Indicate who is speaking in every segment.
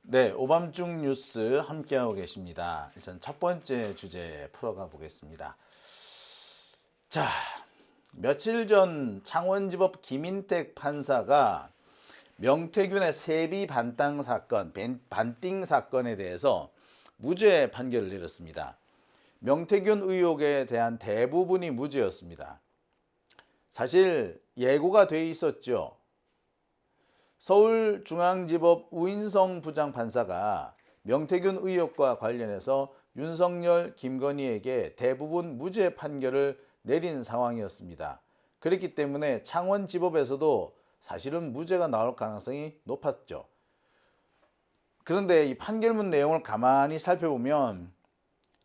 Speaker 1: 네, 오밤중 뉴스 함께하고 계십니다. 일단 첫 번째 주제 풀어가 보겠습니다. 자, 며칠 전 창원지법 김인택 판사가 명태균의 세비 반땅 사건, 반띵 사건에 대해서 무죄 판결을 내렸습니다. 명태균 의혹에 대한 대부분이 무죄였습니다. 사실 예고가 돼 있었죠. 서울중앙지법 우인성 부장판사가 명태균 의혹과 관련해서 윤석열, 김건희에게 대부분 무죄 판결을 내린 상황이었습니다. 그렇기 때문에 창원지법에서도 사실은 무죄가 나올 가능성이 높았죠. 그런데 이 판결문 내용을 가만히 살펴보면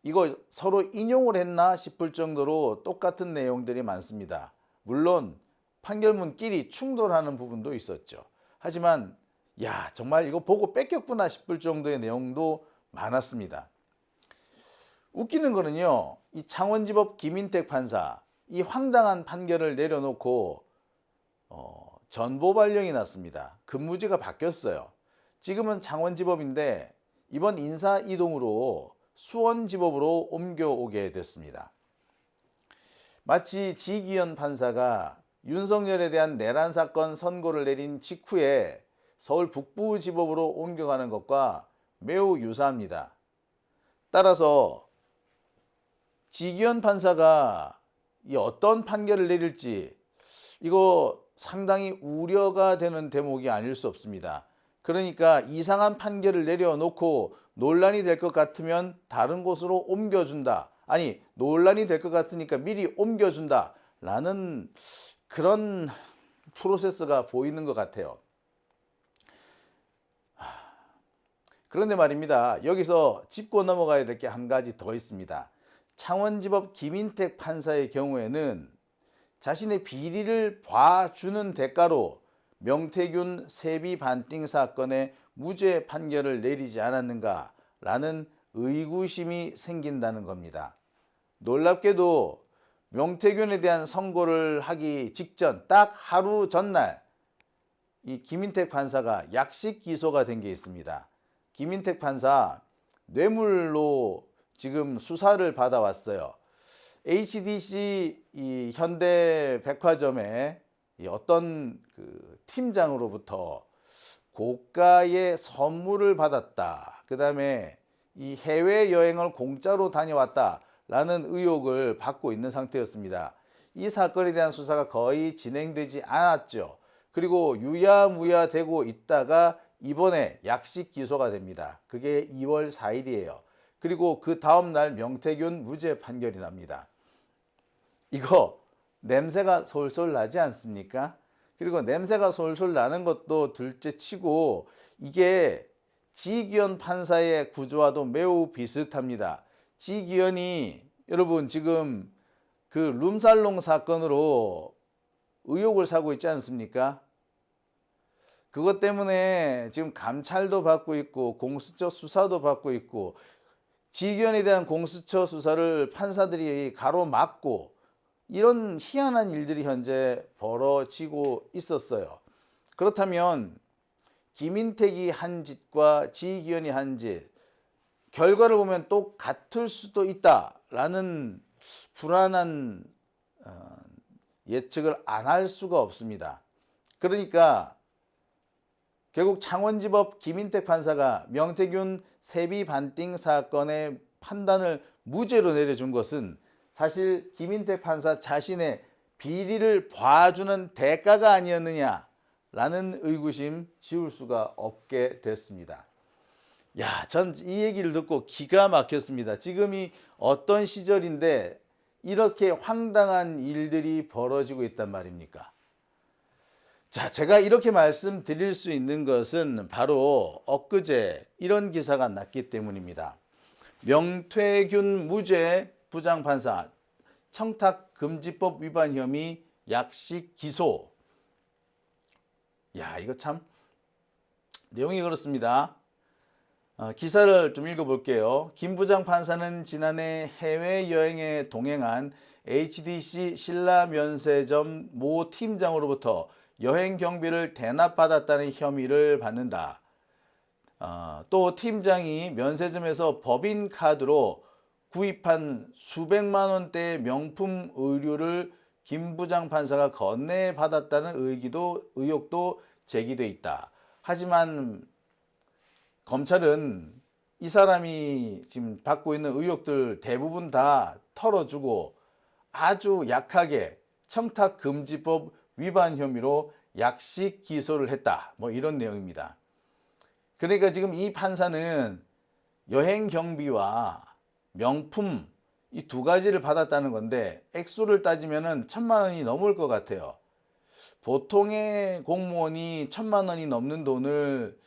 Speaker 1: 이거 서로 인용을 했나 싶을 정도로 똑같은 내용들이 많습니다. 물론 판결문끼리 충돌하는 부분도 있었죠. 하지만 정말 이거 보고 뺏겼구나 싶을 정도의 내용도 많았습니다. 웃기는 거는요, 이 창원지법 김인택 판사 이 황당한 판결을 내려놓고 전보 발령이 났습니다. 근무지가 바뀌었어요. 지금은 창원지법인데 이번 인사 이동으로 수원지법으로 옮겨오게 됐습니다. 마치 지기현 판사가 윤석열에 대한 내란 사건 선고를 내린 직후에 서울 북부지법으로 옮겨가는 것과 매우 유사합니다. 따라서 지기현 판사가 어떤 판결을 내릴지 이거 상당히 우려가 되는 대목이 아닐 수 없습니다. 그러니까 이상한 판결을 내려놓고 논란이 될 것 같으면 다른 곳으로 옮겨준다. 아니, 논란이 될 것 같으니까 미리 옮겨준다. 라는 그런 프로세스가 보이는 것 같아요. 그런데 말입니다. 여기서 짚고 넘어가야 될 게 한 가지 더 있습니다. 창원지법 김인택 판사의 경우에는 자신의 비리를 봐주는 대가로 명태균 세비 반띵 사건에 무죄 판결을 내리지 않았는가라는 의구심이 생긴다는 겁니다. 놀랍게도 명태균에 대한 선고를 하기 직전 딱 하루 전날 이 김인택 판사가 약식 기소가 된 게 있습니다. 김인택 판사 뇌물로 지금 수사를 받아왔어요. HDC 이 현대백화점의 어떤 그 팀장으로부터 고가의 선물을 받았다. 그 다음에 이 해외여행을 공짜로 다녀왔다. 라는 의혹을 받고 있는 상태였습니다. 이 사건에 대한 수사가 거의 진행되지 않았죠. 그리고 유야무야 되고 있다가 이번에 약식 기소가 됩니다. 그게 2월 4일이에요. 그리고 그 다음날 명태균 무죄 판결이 납니다. 이거 냄새가 솔솔 나지 않습니까? 그리고 냄새가 솔솔 나는 것도 둘째치고 이게 지기현 판사의 구조와도 매우 비슷합니다. 지기현이 여러분 지금 그 룸살롱 사건으로 의혹을 사고 있지 않습니까? 그것 때문에 지금 감찰도 받고 있고 공수처 수사도 받고 있고 지기현에 대한 공수처 수사를 판사들이 가로막고 이런 희한한 일들이 현재 벌어지고 있었어요. 그렇다면 김인택이 한 짓과 지기현이 한 짓, 결과를 보면 똑같을 수도 있다라는 불안한 예측을 안 할 수가 없습니다. 그러니까 결국 창원지법 김인택 판사가 명태균 세비 반띵 사건의 판단을 무죄로 내려준 것은 사실 김인택 판사 자신의 비리를 봐주는 대가가 아니었느냐라는 의구심 지울 수가 없게 됐습니다. 전 이 얘기를 듣고 기가 막혔습니다. 지금이 어떤 시절인데 이렇게 황당한 일들이 벌어지고 있단 말입니까? 제가 이렇게 말씀드릴 수 있는 것은 바로 엊그제 이런 기사가 났기 때문입니다. 명태균 무죄 부장판사 청탁금지법 위반 혐의 약식 기소. 이거 참 내용이 그렇습니다. 기사를 좀 읽어볼게요. 김 부장판사는 지난해 해외여행에 동행한 HDC 신라면세점 모 팀장으로부터 여행 경비를 대납받았다는 혐의를 받는다. 또 팀장이 면세점에서 법인카드로 구입한 수백만 원대의 명품 의류를 김 부장 판사가 건네받았다는 의혹도 제기돼 있다. 하지만 검찰은 이 사람이 지금 받고 있는 의혹들 대부분 다 털어주고 아주 약하게 청탁금지법 위반 혐의로 약식 기소를 했다. 뭐 이런 내용입니다. 그러니까 지금 이 판사는 여행 경비와 명품 이 두 가지를 받았다는 건데 액수를 따지면은 1,000만 원이 넘을 것 같아요. 보통의 공무원이 1,000만 원이 넘는 돈을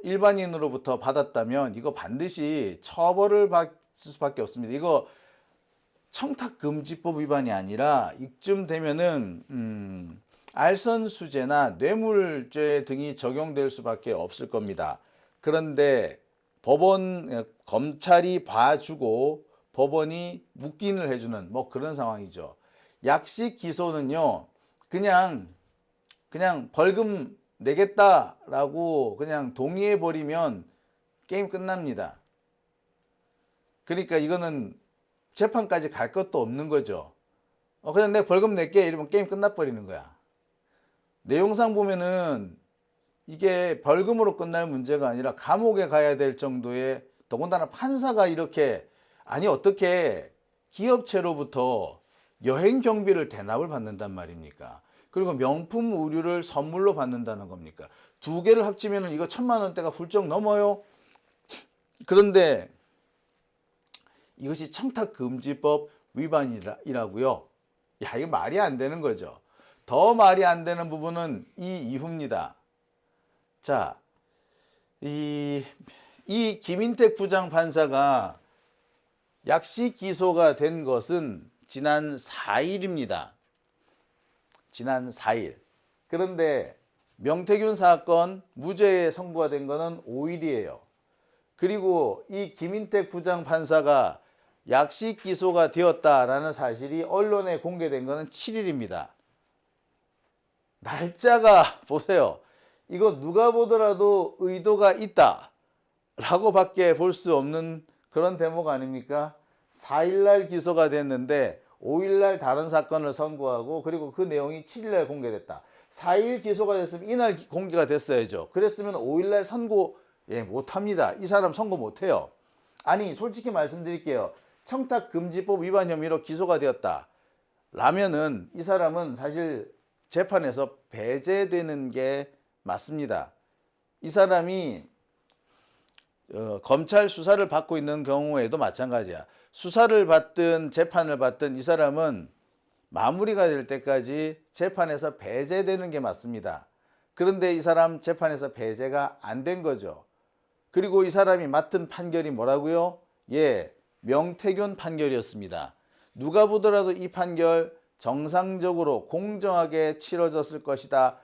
Speaker 1: 일반인으로부터 받았다면 이거 반드시 처벌을 받을 수밖에 없습니다. 이거 청탁금지법 위반이 아니라 이쯤 되면은 알선수재나 뇌물죄 등이 적용될 수밖에 없을 겁니다. 그런데 검찰이 봐주고 법원이 묵인을 해주는 뭐 그런 상황이죠. 약식 기소는요, 그냥 벌금 내겠다라고 그냥 동의해 버리면 게임 끝납니다. 그러니까 이거는 재판까지 갈 것도 없는 거죠. 그냥 내가 벌금 낼게 이러면 게임 끝나버리는 거야. 내용상 보면은 이게 벌금으로 끝날 문제가 아니라 감옥에 가야 될 정도의, 더군다나 판사가 이렇게, 아니 어떻게 기업체로부터 여행 경비를 대납을 받는단 말입니까? 그리고 명품 의류를 선물로 받는다는 겁니까? 두 개를 합치면 이거 1,000만 원대가 훌쩍 넘어요. 그런데 이것이 청탁금지법 위반이라고요? 야, 이거 말이 안 되는 거죠. 더 말이 안 되는 부분은 이 이후입니다. 자, 이 김인택 부장판사가 약식 기소가 된 것은 지난 4일입니다. 지난 4일. 그런데 명태균 사건 무죄에 선고가 된 것은 5일이에요. 그리고 이 김인택 부장판사가 약식 기소가 되었다라는 사실이 언론에 공개된 것은 7일입니다. 날짜가 보세요. 이거 누가 보더라도 의도가 있다 라고 밖에 볼 수 없는 그런 대목 아닙니까? 4일날 기소가 됐는데 5일날 다른 사건을 선고하고, 그리고 그 내용이 7일날 공개됐다. 4일 기소가 됐으면 이날 공개가 됐어야죠. 그랬으면 5일날 선고 못합니다. 이 사람 선고 못해요. 아니 솔직히 말씀드릴게요. 청탁금지법 위반 혐의로 기소가 되었다 라면은 이 사람은 사실 재판에서 배제되는 게 맞습니다. 이 사람이 검찰 수사를 받고 있는 경우에도 마찬가지야. 수사를 받든 재판을 받든 이 사람은 마무리가 될 때까지 재판에서 배제되는 게 맞습니다. 그런데 이 사람 재판에서 배제가 안 된 거죠. 그리고 이 사람이 맡은 판결이 뭐라고요? 명태균 판결이었습니다. 누가 보더라도 이 판결 정상적으로 공정하게 치러졌을 것이다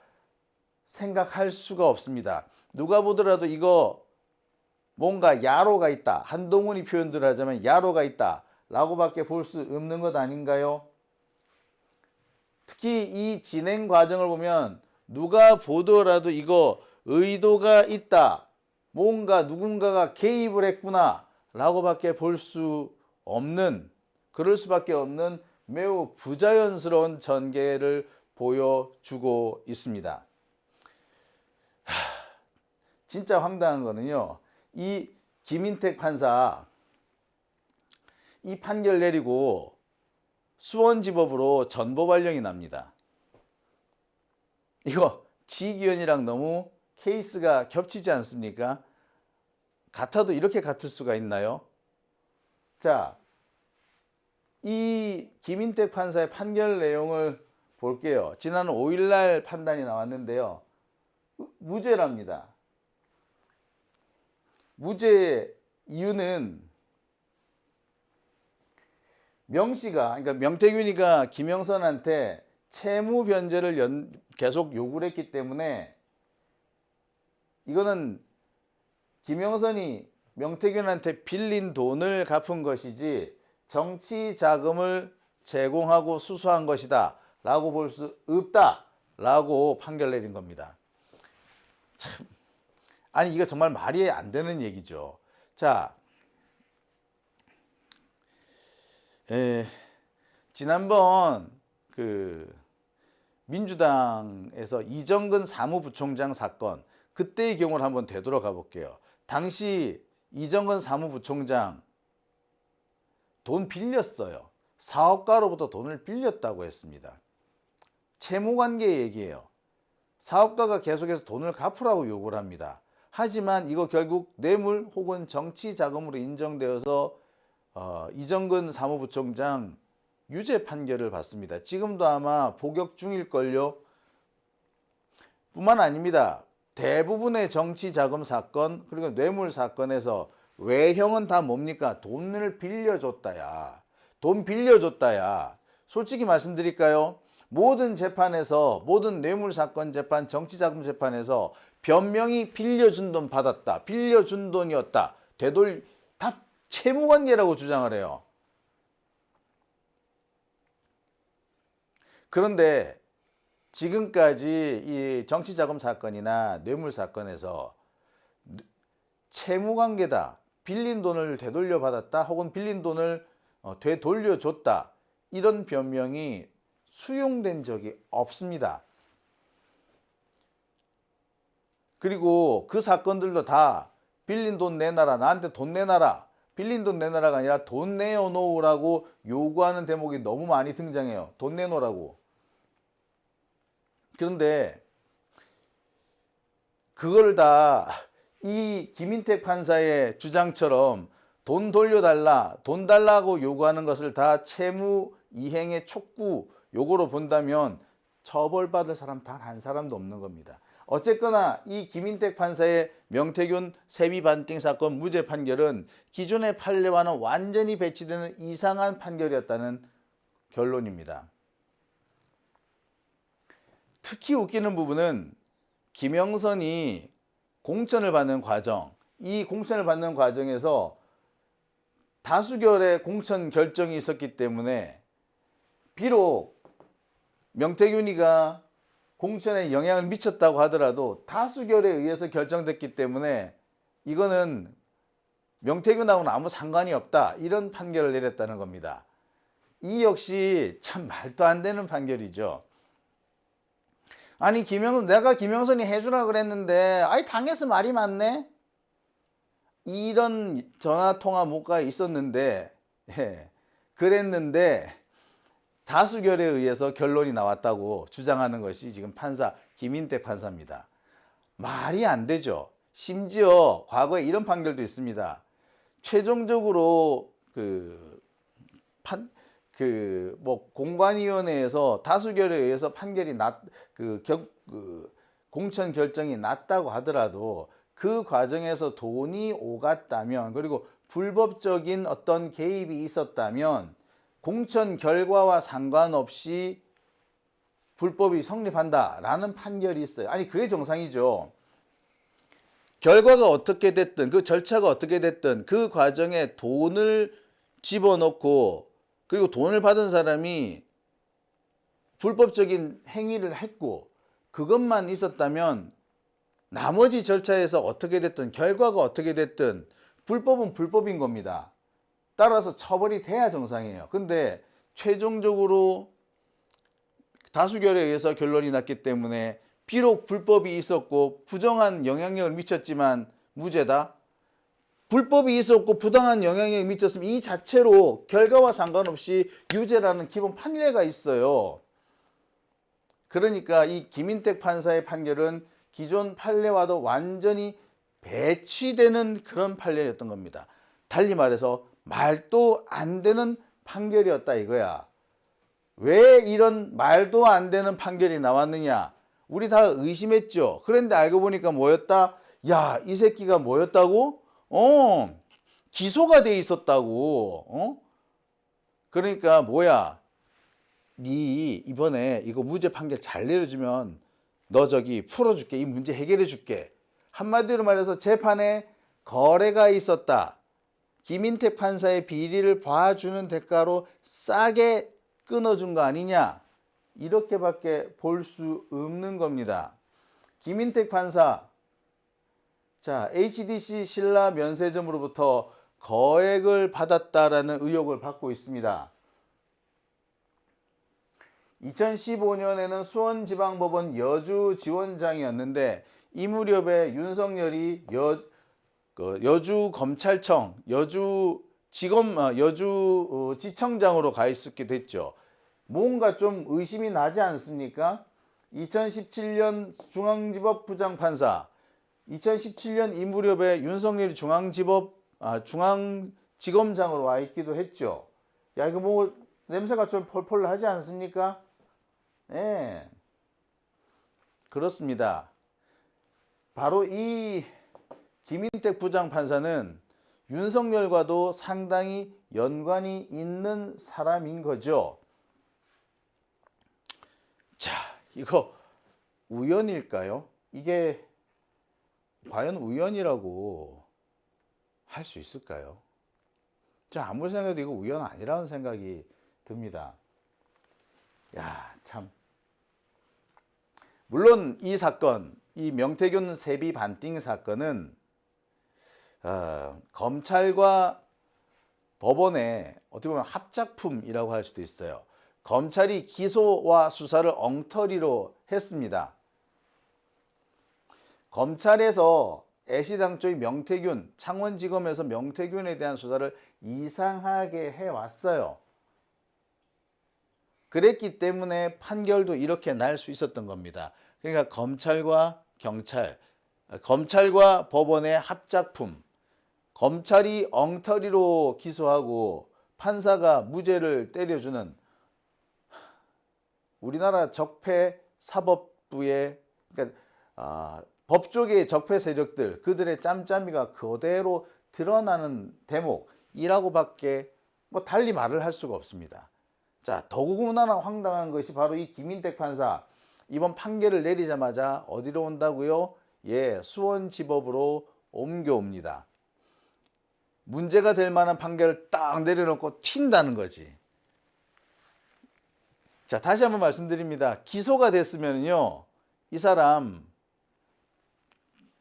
Speaker 1: 생각할 수가 없습니다. 누가 보더라도 이거 뭔가 야로가 있다, 한동훈이 표현들 하자면 야로가 있다 라고 밖에 볼 수 없는 것 아닌가요? 특히 이 진행 과정을 보면 누가 보더라도 이거 의도가 있다, 뭔가 누군가가 개입을 했구나 라고 밖에 볼 수 없는, 그럴 수밖에 없는 매우 부자연스러운 전개를 보여주고 있습니다. 진짜 황당한 거는요, 이 김인택 판사 이 판결 내리고 수원지법으로 전보 발령이 납니다. 이거 지기현이랑 너무 케이스가 겹치지 않습니까? 같아도 이렇게 같을 수가 있나요? 자, 이 김인택 판사의 판결 내용을 볼게요. 지난 5일날 판단이 나왔는데요. 무죄랍니다. 무죄의 이유는 그러니까 명태균이가 김영선한테 채무 변제를 계속 요구를 했기 때문에 이거는 김영선이 명태균한테 빌린 돈을 갚은 것이지 정치 자금을 제공하고 수수한 것이다 라고 볼 수 없다 라고 판결 내린 겁니다. 참 아니 이거 정말 말이 안 되는 얘기죠. 자, 지난번 그 민주당에서 이정근 사무부총장 사건, 그때의 경우를 한번 되돌아가 볼게요. 당시 이정근 사무부총장 돈 빌렸어요. 사업가로부터 돈을 빌렸다고 했습니다. 채무관계 얘기예요. 사업가가 계속해서 돈을 갚으라고 요구를 합니다. 하지만 이거 결국 뇌물 혹은 정치 자금으로 인정되어서 이정근 사무부총장 유죄 판결을 받습니다. 지금도 아마 복역 중일걸요. 뿐만 아닙니다. 대부분의 정치 자금 사건 그리고 뇌물 사건에서 외형은 다 뭡니까? 돈을 빌려줬다야. 돈 빌려줬다야. 솔직히 말씀드릴까요? 모든 재판에서, 모든 뇌물 사건 재판, 정치 자금 재판에서 변명이 빌려준 돈 받았다, 빌려준 돈이었다, 다 채무관계라고 주장을 해요. 그런데 지금까지 이 정치자금 사건이나 뇌물 사건에서 채무관계다, 빌린 돈을 되돌려 받았다, 혹은 빌린 돈을 되돌려줬다, 이런 변명이 수용된 적이 없습니다. 그리고 그 사건들도 다 빌린 돈 내놔라, 나한테 돈 내놔라, 빌린 돈 내놔라가 아니라 돈 내놓으라고 요구하는 대목이 너무 많이 등장해요. 돈 내놓으라고. 그런데 그걸 다 이 김인택 판사의 주장처럼 돈 돌려달라, 돈 달라고 요구하는 것을 다 채무 이행의 촉구 요거로 본다면 처벌받을 사람 단 한 사람도 없는 겁니다. 어쨌거나 이 김인택 판사의 명태균 세비 반띵 사건 무죄 판결은 기존의 판례와는 완전히 배치되는 이상한 판결이었다는 결론입니다. 특히 웃기는 부분은 김영선이 공천을 받는 과정, 이 공천을 받는 과정에서 다수결의 공천 결정이 있었기 때문에 비록 명태균이가 공천에 영향을 미쳤다고 하더라도 다수결에 의해서 결정됐기 때문에 이거는 명태균하고는 아무 상관이 없다, 이런 판결을 내렸다는 겁니다. 이 역시 참 말도 안 되는 판결이죠. 아니 내가 김영선이 해주라 그랬는데 아이 당해서 말이 많네, 이런 전화통화 문자가 있었는데 그랬는데 다수결에 의해서 결론이 나왔다고 주장하는 것이 지금 판사 김인택 판사입니다. 말이 안 되죠. 심지어 과거에 이런 판결도 있습니다. 최종적으로 공관위원회에서 다수결에 의해서 판결이 공천 결정이 났다고 하더라도 그 과정에서 돈이 오갔다면, 그리고 불법적인 어떤 개입이 있었다면 공천 결과와 상관없이 불법이 성립한다라는 판결이 있어요. 아니 그게 정상이죠. 결과가 어떻게 됐든, 그 절차가 어떻게 됐든 그 과정에 돈을 집어넣고 그리고 돈을 받은 사람이 불법적인 행위를 했고 그것만 있었다면 나머지 절차에서 어떻게 됐든 결과가 어떻게 됐든 불법은 불법인 겁니다. 따라서 처벌이 돼야 정상이에요. 근데 최종적으로 다수결에 의해서 결론이 났기 때문에 비록 불법이 있었고 부정한 영향력을 미쳤지만 무죄다. 불법이 있었고 부당한 영향력이 미쳤으면 이 자체로 결과와 상관없이 유죄라는 기본 판례가 있어요. 그러니까 이 김인택 판사의 판결은 기존 판례와도 완전히 배치되는 그런 판례였던 겁니다. 달리 말해서 말도 안 되는 판결이었다 이거야. 왜 이런 말도 안 되는 판결이 나왔느냐? 우리 다 의심했죠. 그런데 알고 보니까 뭐였다? 야, 이 새끼가 뭐였다고? 기소가 돼 있었다고. 그러니까 뭐야? 네 이번에 이거 무죄 판결 잘 내려주면 너 저기 풀어줄게. 이 문제 해결해줄게. 한마디로 말해서 재판에 거래가 있었다. 김인택 판사의 비리를 봐주는 대가로 싸게 끊어준 거 아니냐? 이렇게밖에 볼 수 없는 겁니다. 김인택 판사 자, HDC 신라 면세점으로부터 거액을 받았다라는 의혹을 받고 있습니다. 2015년에는 수원지방법원 여주지원장이었는데 이 무렵에 윤석열이 여주검찰청, 여주지청장으로 가 있었게 됐죠. 뭔가 좀 의심이 나지 않습니까? 2017년 중앙지법 부장판사, 2017년 이 무렵에 윤석열이 중앙지검장으로 와 있기도 했죠. 야, 이거 뭐 냄새가 좀 펄펄 하지 않습니까? 네, 그렇습니다. 바로 이 김인택 부장판사는 윤석열과도 상당히 연관이 있는 사람인 거죠. 자, 이거 우연일까요? 이게 과연 우연이라고 할 수 있을까요? 저 아무리 생각해도 이거 우연 아니라는 생각이 듭니다. 야, 참. 물론 이 사건, 이 명태균 세비 반띵 사건은 검찰과 법원의 어떻게 보면 합작품이라고 할 수도 있어요. 검찰이 기소와 수사를 엉터리로 했습니다. 검찰에서 애시당초의 명태균, 창원지검에서 명태균에 대한 수사를 이상하게 해왔어요. 그랬기 때문에 판결도 이렇게 날 수 있었던 겁니다. 그러니까 검찰과 경찰, 검찰과 법원의 합작품, 검찰이 엉터리로 기소하고 판사가 무죄를 때려주는 우리나라 적폐사법부의 그러니까 법조계의 적폐 세력들, 그들의 짬짬이가 그대로 드러나는 대목이라고밖에 뭐 달리 말을 할 수가 없습니다. 자, 더구나 황당한 것이 바로 이 김인택 판사, 이번 판결을 내리자마자 어디로 온다고요? 예, 수원지법으로 옮겨옵니다. 문제가 될 만한 판결을 딱 내려놓고 튄다는 거지. 자, 다시 한번 말씀드립니다. 기소가 됐으면요, 이 사람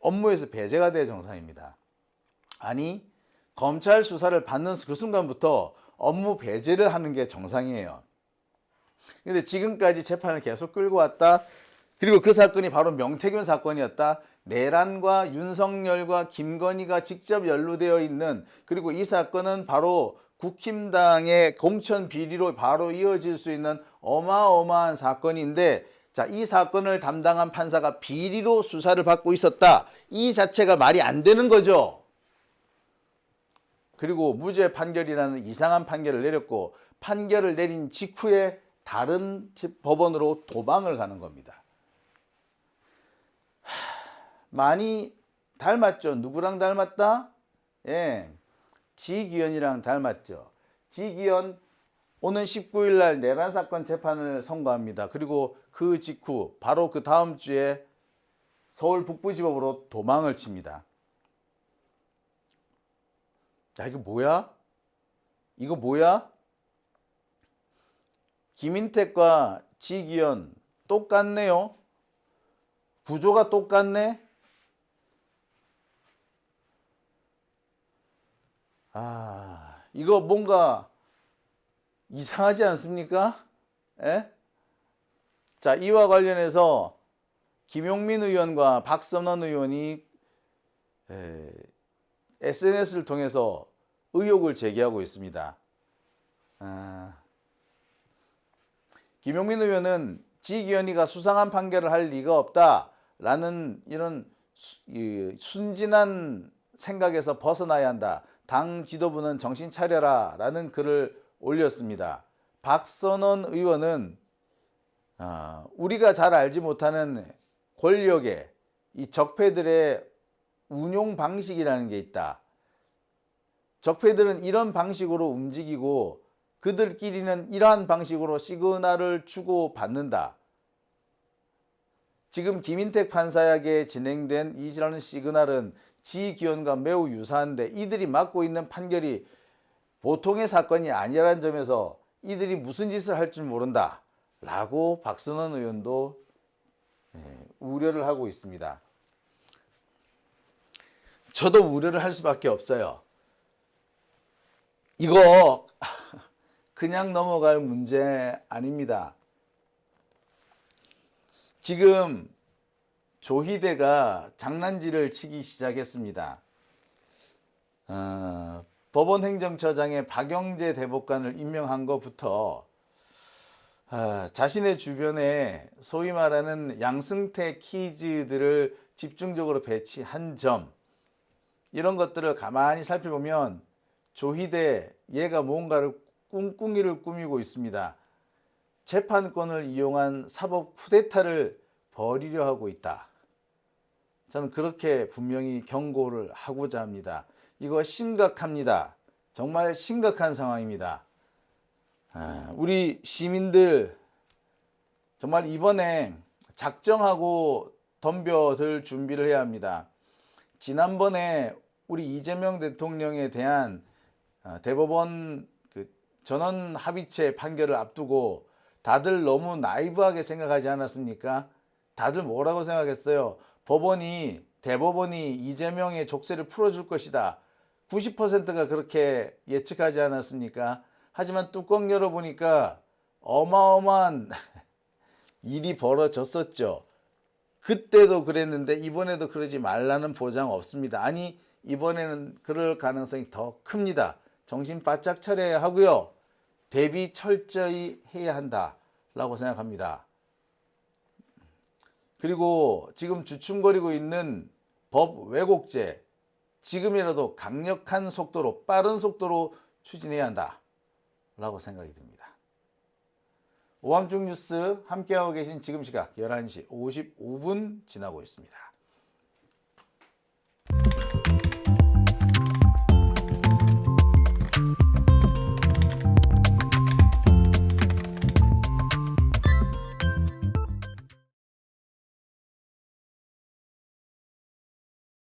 Speaker 1: 업무에서 배제가 돼야 정상입니다. 아니, 검찰 수사를 받는 그 순간부터 업무 배제를 하는 게 정상이에요. 근데 지금까지 재판을 계속 끌고 왔다. 그리고 그 사건이 바로 명태균 사건이었다. 내란과 윤석열과 김건희가 직접 연루되어 있는, 그리고 이 사건은 바로 국힘당의 공천 비리로 바로 이어질 수 있는 어마어마한 사건인데, 자, 이 사건을 담당한 판사가 비리로 수사를 받고 있었다. 이 자체가 말이 안 되는 거죠. 그리고 무죄 판결이라는 이상한 판결을 내렸고, 판결을 내린 직후에 다른 법원으로 도망을 가는 겁니다. 많이 닮았죠. 누구랑 닮았다? 예, 지기현이랑 닮았죠. 지기현 오는 19일 날 내란 사건 재판을 선고합니다. 그리고 그 직후 바로 그 다음 주에 서울 북부지법으로 도망을 칩니다. 야, 이거 뭐야? 이거 뭐야? 김인택과 지기현 똑같네요. 구조가 똑같네. 이거 뭔가 이상하지 않습니까? 에? 자, 이와 관련해서 김용민 의원과 박선원 의원이 SNS를 통해서 의혹을 제기하고 있습니다. 김용민 의원은 지기현이가 수상한 판결을 할 리가 없다라는 이런 순진한 생각에서 벗어나야 한다. 당 지도부는 정신 차려라 라는 글을 올렸습니다. 박선원 의원은 우리가 잘 알지 못하는 권력의 이 적폐들의 운용 방식이라는 게 있다. 적폐들은 이런 방식으로 움직이고 그들끼리는 이러한 방식으로 시그널을 주고받는다. 지금 김인택 판사에게 진행된 이라는 시그널은 지기현과 매우 유사한데 이들이 맡고 있는 판결이 보통의 사건이 아니라는 점에서 이들이 무슨 짓을 할 줄 모른다 라고 박선원 의원도 우려를 하고 있습니다. 저도 우려를 할 수밖에 없어요. 이거 그냥 넘어갈 문제 아닙니다. 지금 조희대가 장난질을 치기 시작했습니다. 법원 행정처장에 박영재 대법관을 임명한 것부터 자신의 주변에 소위 말하는 양승태 키즈들을 집중적으로 배치한 점, 이런 것들을 가만히 살펴보면 조희대 얘가 뭔가를 꿍꿍이를 꾸미고 있습니다. 재판권을 이용한 사법 쿠데타를 벌이려 하고 있다. 저는 그렇게 분명히 경고를 하고자 합니다. 이거 심각합니다. 정말 심각한 상황입니다. 우리 시민들 정말 이번에 작정하고 덤벼들 준비를 해야 합니다. 지난번에 우리 이재명 대통령에 대한 대법원 전원 합의체 판결을 앞두고 다들 너무 나이브하게 생각하지 않았습니까? 다들 뭐라고 생각했어요? 대법원이 이재명의 족쇄를 풀어줄 것이다. 90%가 그렇게 예측하지 않았습니까? 하지만 뚜껑 열어보니까 어마어마한 일이 벌어졌었죠. 그때도 그랬는데 이번에도 그러지 말라는 보장 없습니다. 아니, 이번에는 그럴 가능성이 더 큽니다. 정신 바짝 차려야 하고요. 대비 철저히 해야 한다라고 생각합니다. 그리고 지금 주춤거리고 있는 법 왜곡죄, 지금이라도 강력한 속도로, 빠른 속도로 추진해야 한다라고 생각이 듭니다. 오함중 뉴스 함께하고 계신 지금 시각 11시 55분 지나고 있습니다.